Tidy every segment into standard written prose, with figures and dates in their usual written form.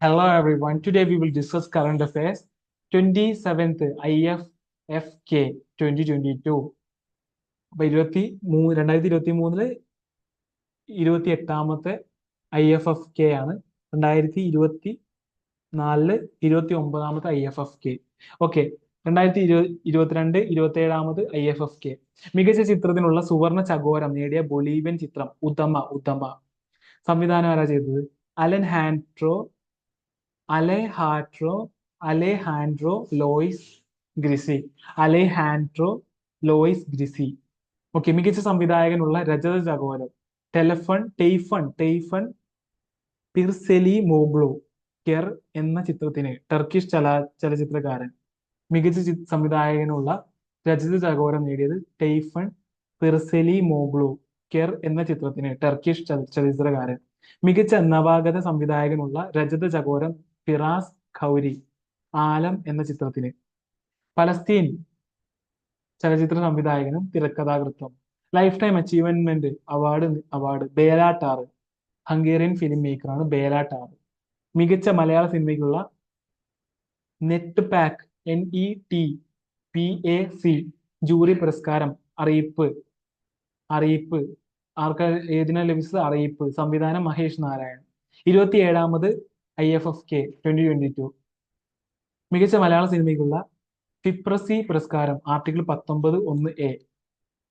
Hello everyone. Today we will discuss current affairs. 27th IFFK 2022. അപ്പൊ 2023 28ാമത്തെ IFFK ആണ്. 2024 29ാമത്തെ IFFK. Okay, 2022 27ാമത് IFFK. മികച്ച ചിത്രത്തിനുള്ള സുവർണ ചകോരം നേടിയ ബൊളീവിയൻ ചിത്രം ഉത്തമ. സംവിധാനം ആരാ ചെയ്തത്? Alejandro Alejandro Alejandro Loayza Grisi Alejandro Loayza Grisi. Okay, മികച്ച സംവിധായകനുള്ള രജത ചകോരം ടെയ്ഫൺ പിർസെലി മോഗ്ലു കെർ എന്ന ചിത്രത്തിന് ടർക്കിഷ് ചലച്ചിത്രകാരൻ. മികച്ച സംവിധായകനുള്ള രജത ചകോരം നേടിയത് ടെയ്ഫൺ പിർസെലി മോഗ്ലു കെർ എന്ന ചിത്രത്തിന് ടർക്കിഷ് ചലച്ചിത്രകാരൻ. മികച്ച നവാഗത സംവിധായകനുള്ള രജത ചകോരം ഫിറാസ് ഖൗരി ആലം എന്ന ചിത്രത്തിന്. പലസ്തീൻ ചലച്ചിത്ര സംവിധായകനും തിരക്കഥാകൃത്തും. Lifetime achievement award Bela Tarr, Hungarian film മേക്കറാണ് ബേലാട്ടാർ. മികച്ച മലയാള സിനിമയ്ക്കുള്ള നെറ്റ് പാക് NETPAC ജൂറി പുരസ്കാരം അറിയിപ്പ് ഏതിനാ ലഭിച്ചത്? അറിയിപ്പ്. സംവിധാനം മഹേഷ് നാരായൺ. 27ാമത് IFFK 2022. മികച്ച മലയാള സിനിമയ്ക്കുള്ള ഫിപ്രസി പുരസ്കാരം ആർട്ടിക്കിൾ 19(1)A.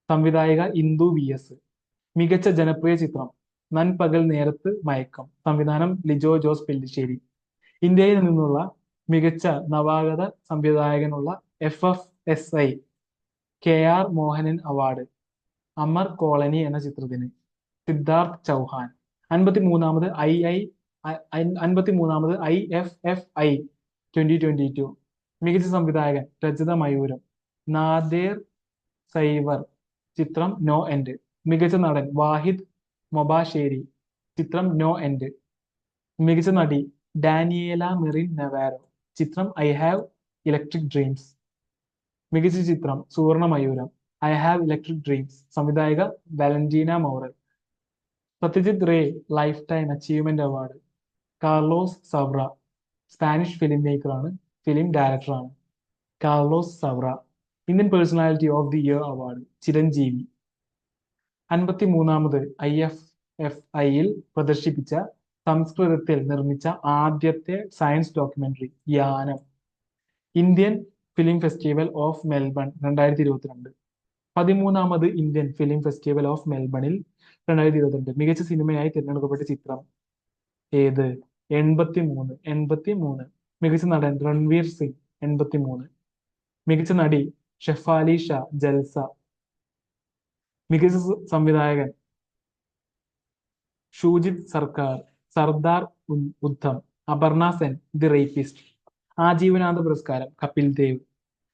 സംവിധായിക ഇന്ദു VS. മികച്ച ജനപ്രിയ ചിത്രം നൻപകൽ നേരത്ത് മയക്കം. സംവിധാനം ലിജോ ജോസ് പെല്ലിശ്ശേരി. ഇന്ത്യയിൽ നിന്നുള്ള മികച്ച നവാഗത സംവിധായകനുള്ള FFSI KR Mohanan award Amar colony എന്ന ചിത്രത്തിന്. സിദ്ധാർത്ഥ് ചൗഹാൻ. 53ാമത് IFFI 2022. മികച്ച സംവിധായകൻ രജത മയൂരം നാദേർ സൈവർ. ചിത്രം നോ എൻഡ്. മികച്ച നടൻ വാഹിദ് മൊബാശ്ശേരി. ചിത്രം നോ എൻഡ്. മികച്ച നടി ഡാനിയേല മെറിൻ നവാരോ. ചിത്രം ഐ ഹാവ് ഇലക്ട്രിക് ഡ്രീംസ്. മികച്ച ചിത്രം സുവർണ മയൂരം ഐ ഹാവ് ഇലക്ട്രിക് ഡ്രീംസ്. സംവിധായക Valentina Maurel. Satyajit Ray lifetime achievement award Carlos Saura. Spanish film മേക്കറാണ്, ഫിലിം ഡയറക്ടറാണ്. Carlos Saura. Indian personality of the year award Chiranjeevi. 53ാമത് IFFIയിൽ പ്രദർശിപ്പിച്ച സംസ്കൃതത്തിൽ നിർമ്മിച്ച ആദ്യത്തെ science documentary Yaanam. Indian film festival of Melbourne 2022. 13ാമത് ഇന്ത്യൻ ഫിലിം ഫെസ്റ്റിവൽ ഓഫ് മെൽബണിൽ 2022 മികച്ച സിനിമയായി തിരഞ്ഞെടുക്കപ്പെട്ട ചിത്രം ഏത്? 83. മികച്ച നടൻ രൺവീർ സിംഗ്. 83. മികച്ച നടി ഷെഫാലി ഷാ ജൽസ. മികച്ച സംവിധായകൻ ഷൂജിത് സർദാർ ഉദ്ധം. Aparna Sen the rapist. ആജീവനാന്ത പുരസ്കാരം Kapil Dev.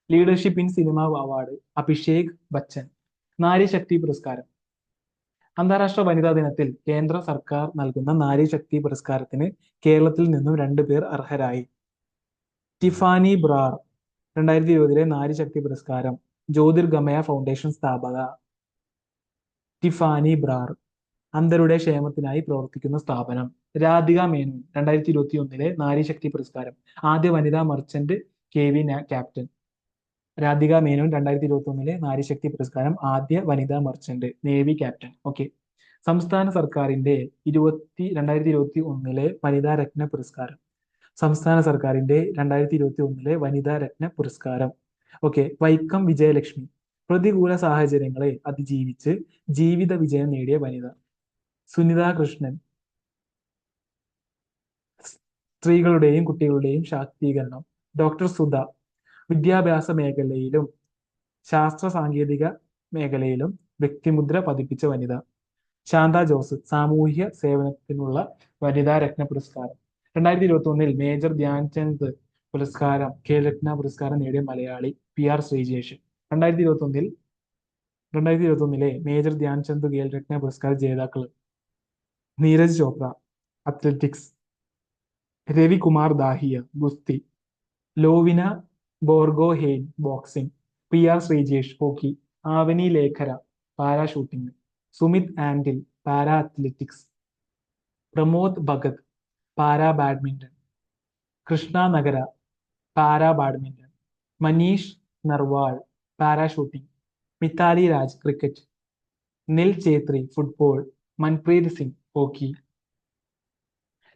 Leadership in cinema award Abhishek Bachchan. Nari Shakti പുരസ്കാരം. അന്താരാഷ്ട്ര വനിതാ ദിനത്തിൽ കേന്ദ്ര സർക്കാർ നൽകുന്ന നാരി ശക്തി പുരസ്കാരത്തിന് കേരളത്തിൽ നിന്നും 2 പേർ അർഹരായി. ടിഫാനി ബ്രാർ. 2020 നാരി ശക്തി പുരസ്കാരം ജ്യോതിർഗമയ ഫൗണ്ടേഷൻ സ്ഥാപക ടിഫാനി ബ്രാർ. അന്ധരുടെ ക്ഷേമത്തിനായി പ്രവർത്തിക്കുന്ന സ്ഥാപനം. രാധിക മേനോൻ. 2021 നാരി ശക്തി പുരസ്കാരം ആദ്യ വനിതാ merchant KV captain. Radhika Menon 2021 നാരിശക്തി പുരസ്കാരം ആദ്യ വനിതാ മർച്ചന്റ് നേവി ക്യാപ്റ്റൻ. ഓക്കെ. സംസ്ഥാന സർക്കാരിന്റെ 2021 വനിതാ രത്ന പുരസ്കാരം. സംസ്ഥാന സർക്കാരിന്റെ 2021 വനിതാ രത്ന പുരസ്കാരം. ഓക്കെ. വൈക്കം വിജയലക്ഷ്മി. പ്രതികൂല സാഹചര്യങ്ങളെ അതിജീവിച്ച് ജീവിത വിജയം നേടിയ വനിത. സുനിത കൃഷ്ണൻ. സ്ത്രീകളുടെയും കുട്ടികളുടെയും ശാക്തീകരണം. ഡോക്ടർ സുധ. വിദ്യാഭ്യാസ മേഖലയിലും ശാസ്ത്ര സാങ്കേതിക മേഖലയിലും വ്യക്തിമുദ്ര പതിപ്പിച്ച വനിത. ശാന്ത ജോസ്. സാമൂഹ്യ സേവനത്തിനുള്ള വനിതാ രത്ന പുരസ്കാരം. 2021 മേജർ ധ്യാൻചന്ദ് പുരസ്കാരം ഖേൽരത്ന പുരസ്കാരം നേടിയ മലയാളി PR ശ്രീജേഷ്. 2021 മേജർ ധ്യാൻചന്ദ് ഖേൽരത്ന പുരസ്കാര ജേതാക്കൾ നീരജ് ചോപ്ര അത്ലറ്റിക്സ്. രവികുമാർ ദാഹിയ ഗുസ്തി. Lovlina Borgohain boxing. PR Sreejesh hockey. Avani Lekhara para shooting. Sumit Antil para athletics. Pramod Bhagat para badminton. Krishna Nagar para badminton, Manish Narwal para shooting, Mithali Raj cricket, Sunil Chhetri football, Manpreet Singh hockey.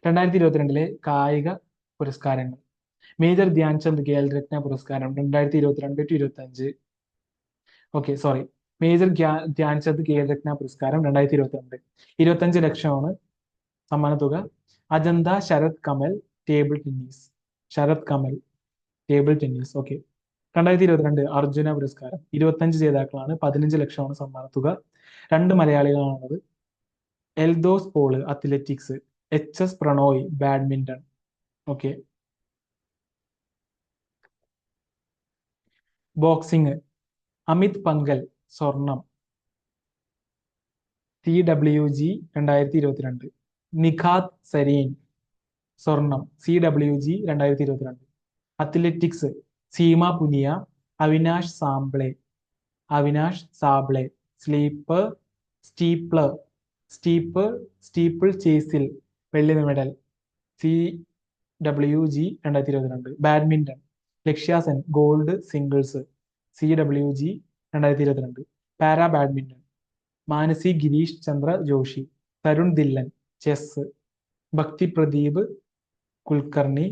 2022 കായിക പുരസ്കാരങ്ങൾ. മേജർ ധ്യാൻചന്ദ് ഖേൽരത്ന പുരസ്കാരം 2022-25. Okay, sorry. Major Dhyan Chand Khel Ratna പുരസ്കാരം 2022. 25 ലക്ഷമാണ് സമ്മാനത്തുക. Ajanta Sharath Kamal table tennis. Sharath Kamal table tennis. Okay. 2022 Arjuna പുരസ്കാരം 25 ജേതാക്കളാണ്. 15 ലക്ഷമാണ് സമ്മാനത്തുക. 2 മലയാളികളാണുള്ളത്. Eldhose Paul athletics, HS Prannoy badminton. Okay. Boxing Amit Panghal സ്വർണം, CWG 2022. നിഖാത് സരീൻ സ്വർണം, CWG 2022. Athletics Seema Punia, Avinash Sable. Steeple ചേസിൽ വെള്ളി medal, CWG 2022. Badminton Lakshya Sen gold singles, CWG 2022. Para badminton Manasi Girish Chandra Joshi, Tarun Dhillon chess, Bhakti Pradeep Kulkarni.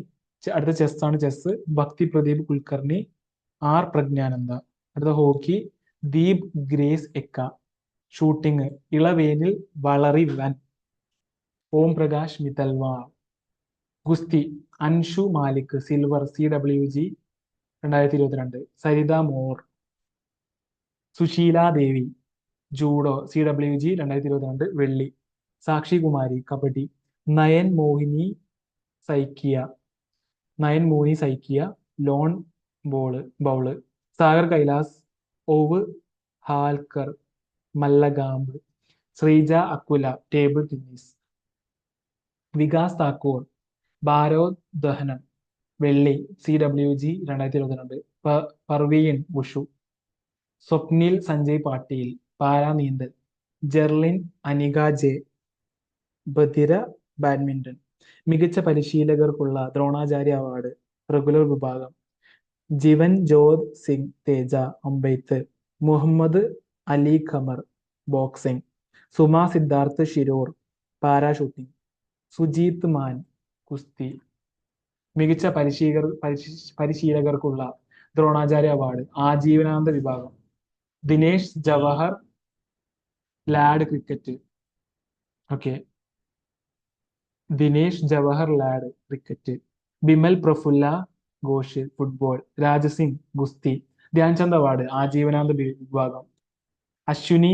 അടുത്ത ചെസ്സാണ്, ചെസ് ഭക്തി പ്രദീപ് കുൽക്കർണി, R പ്രജ്ഞാനന്ദ. അടുത്ത hockey Deep Grace Ekka. Shooting Elavenil Valarivan, Om Prakash Mitharwal. ഗുസ്തി Anshu Malik silver, CWG 2022. Sarita Mor. Sushila Devi judo, CWG 2022 വെള്ളി. Sakshi Kumari kabaddi. Nayan Moni Saikia lawn bowl. Sagar Kailas Ovhalkar Mallakhamb. Sreeja Akula table tennis. Vikas Thakur ഭാരോദ്വഹനം വെള്ളി, CWG 2022. Parveen wushu. Swapnil Sanjay Patil para നീന്തൽ. ജെർലിൻ അനിക ജെ ബധിര ബാഡ്മിന്റൺ. മികച്ച പരിശീലകർക്കുള്ള ദ്രോണാചാര്യ അവാർഡ് റെഗുലർ വിഭാഗം. ജീവൻ ജോത് സിംഗ് തേജ അമ്പെയ്ത്ത്. മുഹമ്മദ് അലി ഖമർ ബോക്സിംഗ്. സുമ സിദ്ധാർത്ഥ് ശിരോർ പാരാഷൂട്ടിംഗ്. സുജീത് മാൻ കുസ്തി. മികച്ച പരിശീലകർക്കുള്ള ദ്രോണാചാര്യ അവാർഡ് ആജീവനാന്ത വിഭാഗം. Dinesh Jawahar Lad cricket. Okay, Dinesh Jawahar Lad cricket. Bimal Prafulla Ghosh football. Raj Singh ഗുസ്തി. ധ്യാൻചന്ദ് അവാർഡ് ആജീവനാന്ത വിഭാഗം. Ashwini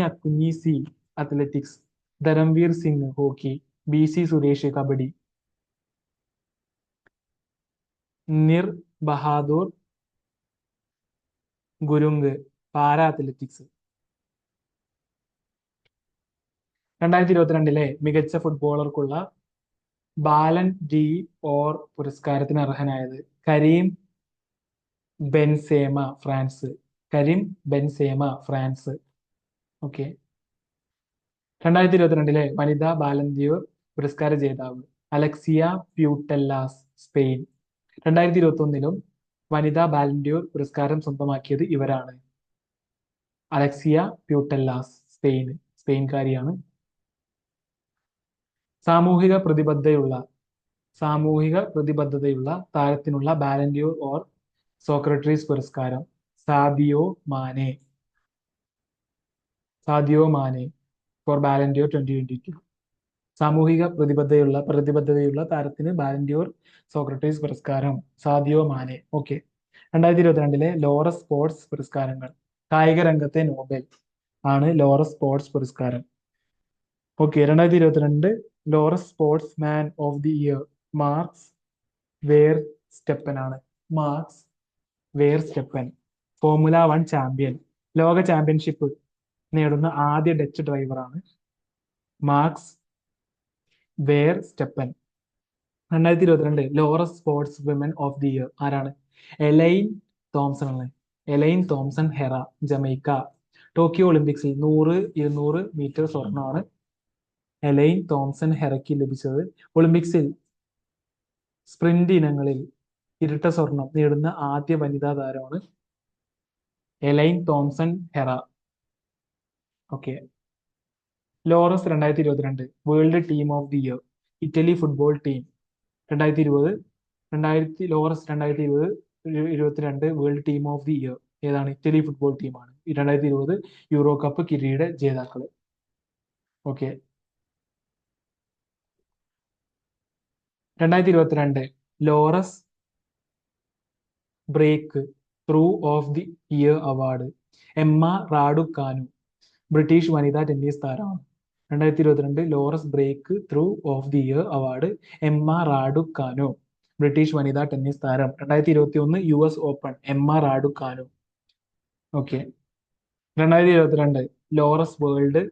Akkunji C athletics. Dharamvir Singh hockey. BC Suresh kabaddi. Nir Bahadur ഗുരുങ്ക് para athletics. 2022 മികച്ച ഫുട്ബോളർക്കുള്ള ബാലൻ ഡി ഓർ പുരസ്കാരത്തിന് അർഹനായത് കരീം ബെൻസേമ ഫ്രാൻസ്. ഓക്കെ. 2022 വനിതാ ബാലൻഡിയോർ പുരസ്കാര ജേതാവ് അലക്സിയ പ്യൂട്ടല്ലാസ് സ്പെയിൻ. 2021 വനിതാ ബാലൻഡിയോർ പുരസ്കാരം സ്വന്തമാക്കിയത് ഇവരാണ്. അലക്സിയ പ്യൂട്ടല്ലാസ് സ്പെയിൻകാരിയാണ്. സാമൂഹിക പ്രതിബദ്ധതയുള്ള താരത്തിനുള്ള ബാലൻഡിയോർ ഓർ സോക്രട്ടീസ് പുരസ്കാരം സാദിയോ മാനെ ഫോർ ബാലൻഡിയോർ 2022. സാമൂഹിക പ്രതിബദ്ധതയുള്ള താരത്തിന് ബാലൻഡിയോർ സോക്രട്ടീസ് പുരസ്കാരം Sadio Mane. Okay. 2022 Laureus sports പുരസ്കാരങ്ങൾ. കായിക രംഗത്തെ നോബൽ ആണ് ലോറസ് സ്പോർട്സ് പുരസ്കാരം. Okay. 2022 Laureus sports man of the year Max Verstappen. Formula 1 champion. ലോക ചാമ്പ്യൻഷിപ്പ് നേടുന്ന ആദ്യ ഡച്ച് ഡ്രൈവറാണ് Max Verstappen. 2022 Laureus sports women of the year ആരാണ്? Elaine Thompson ഹെറ Jamaica. ടോക്കിയോ ഒളിമ്പിക്സിൽ 100, 200 മീറ്റർ സ്വർണ്ണമാണ് എലൈൻ തോംസൺ ഹെറയ്ക്ക് ലഭിച്ചത്? ഒളിമ്പിക്സിൽ സ്പ്രിന്റ് ഇനങ്ങളിൽ ഇരട്ട സ്വർണം നേടുന്ന ആദ്യ വനിതാ താരമാണ് Elaine Thompson Herah. Okay. Laureus 2022 world team of the year. Italy football team. 2020 Laureus 2022 world team of the year ഏതാണ്? ഇറ്റലി ഫുട്ബോൾ ടീമാണ്. 2020 യൂറോ കപ്പ് കിരീട ജേതാക്കള്. Okay. 2022 Laureus break through of the year award Emma Raducanu, British വനിതാ tennis താരമാണ്. 2022 Laureus break through of the year award Emma Raducanu, British വനിതാ tennis താരം. 2021 US Open Emma Raducanu. Okay. 2022 Laureus world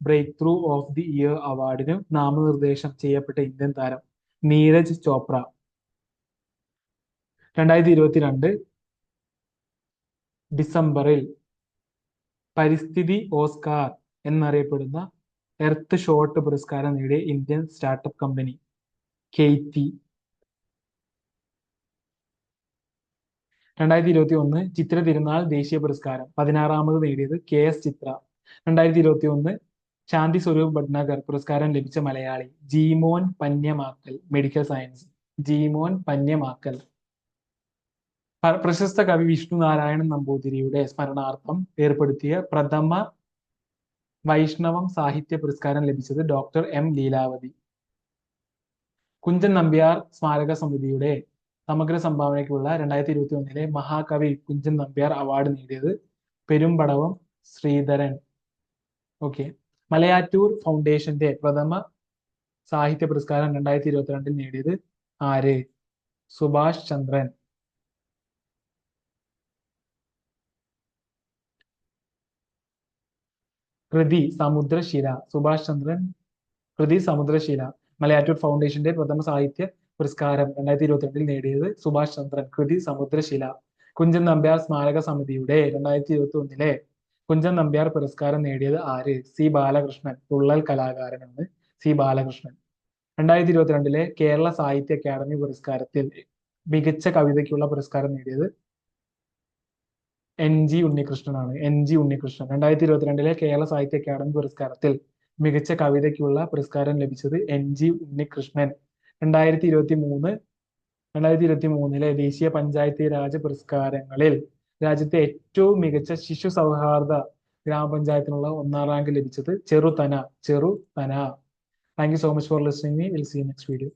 breakthrough through of the ഇയർ അവാർഡിന് നാമനിർദ്ദേശം ചെയ്യപ്പെട്ട Indian താരം നീരജ് ചോപ്ര. 2022 ഡിസംബറിൽ പരിസ്ഥിതി ഓസ്കാർ എന്നറിയപ്പെടുന്ന എർത്ത് ഷോട്ട് പുരസ്കാരം നേടിയ ഇന്ത്യൻ സ്റ്റാർട്ടപ്പ് കമ്പനി കെയ്റ്റി. 2021 ചിത്ര തിരുനാൾ ദേശീയ പുരസ്കാരം 16ാമത് നേടിയത് KS ചിത്ര. 2021 ശാന്തി സ്വരൂപ് ഭട്നാഗർ പുരസ്കാരം ലഭിച്ച മലയാളി ജീമോൻ പന്യമാക്കൽ, മെഡിക്കൽ സയൻസ്. ജീമോൻ പന്യമാക്കൽ. പ്രശസ്ത കവി വിഷ്ണു നാരായണൻ നമ്പൂതിരിയുടെ സ്മരണാർത്ഥം ഏർപ്പെടുത്തിയ പ്രഥമ വൈഷ്ണവം സാഹിത്യ പുരസ്കാരം ലഭിച്ചത് ഡോക്ടർ M ലീലാവതി. കുഞ്ചൻ നമ്പ്യാർ സ്മാരക സമിതിയുടെ സമഗ്ര സംഭാവനയ്ക്കുള്ള 2021 മഹാകവി കുഞ്ചൻ നമ്പ്യാർ അവാർഡ് നേടിയത് പെരുമ്പടവം ശ്രീധരൻ. ഓക്കെ. മലയാറ്റൂർ ഫൗണ്ടേഷന്റെ പ്രഥമ സാഹിത്യ പുരസ്കാരം 2022 നേടിയത് ആര്? സുഭാഷ് ചന്ദ്രൻ. കൃതി സമുദ്രശില. സുഭാഷ് ചന്ദ്രൻ കൃതി സമുദ്രശില. മലയാറ്റൂർ ഫൗണ്ടേഷന്റെ പ്രഥമ സാഹിത്യ പുരസ്കാരം 2022 നേടിയത് സുഭാഷ് ചന്ദ്രൻ, കൃതി സമുദ്രശില. കുഞ്ചൻ നമ്പ്യാർ സ്മാരക സമിതിയുടെ 2021 കുഞ്ചൻ നമ്പ്യാർ പുരസ്കാരം നേടിയത് ആര്? C ബാലകൃഷ്ണൻ, തുള്ളൽ കലാകാരനാണ് C ബാലകൃഷ്ണൻ. 2022 കേരള സാഹിത്യ അക്കാദമി പുരസ്കാരത്തിൽ മികച്ച കവിതയ്ക്കുള്ള പുരസ്കാരം നേടിയത് NG ഉണ്ണികൃഷ്ണനാണ്. NG ഉണ്ണികൃഷ്ണൻ. 2022 കേരള സാഹിത്യ അക്കാദമി പുരസ്കാരത്തിൽ മികച്ച കവിതയ്ക്കുള്ള പുരസ്കാരം ലഭിച്ചത് NG ഉണ്ണികൃഷ്ണൻ. 2023 ദേശീയ പഞ്ചായത്ത് രാജ് പുരസ്കാരങ്ങളിൽ രാജ്യത്തെ ഏറ്റവും മികച്ച ശിശു സൗഹാർദ്ദ ഗ്രാമപഞ്ചായത്തിനുള്ള 1ാം റാങ്ക് ലഭിച്ചത് Cheruthana. Thank you so much for listening me. Will see you next video.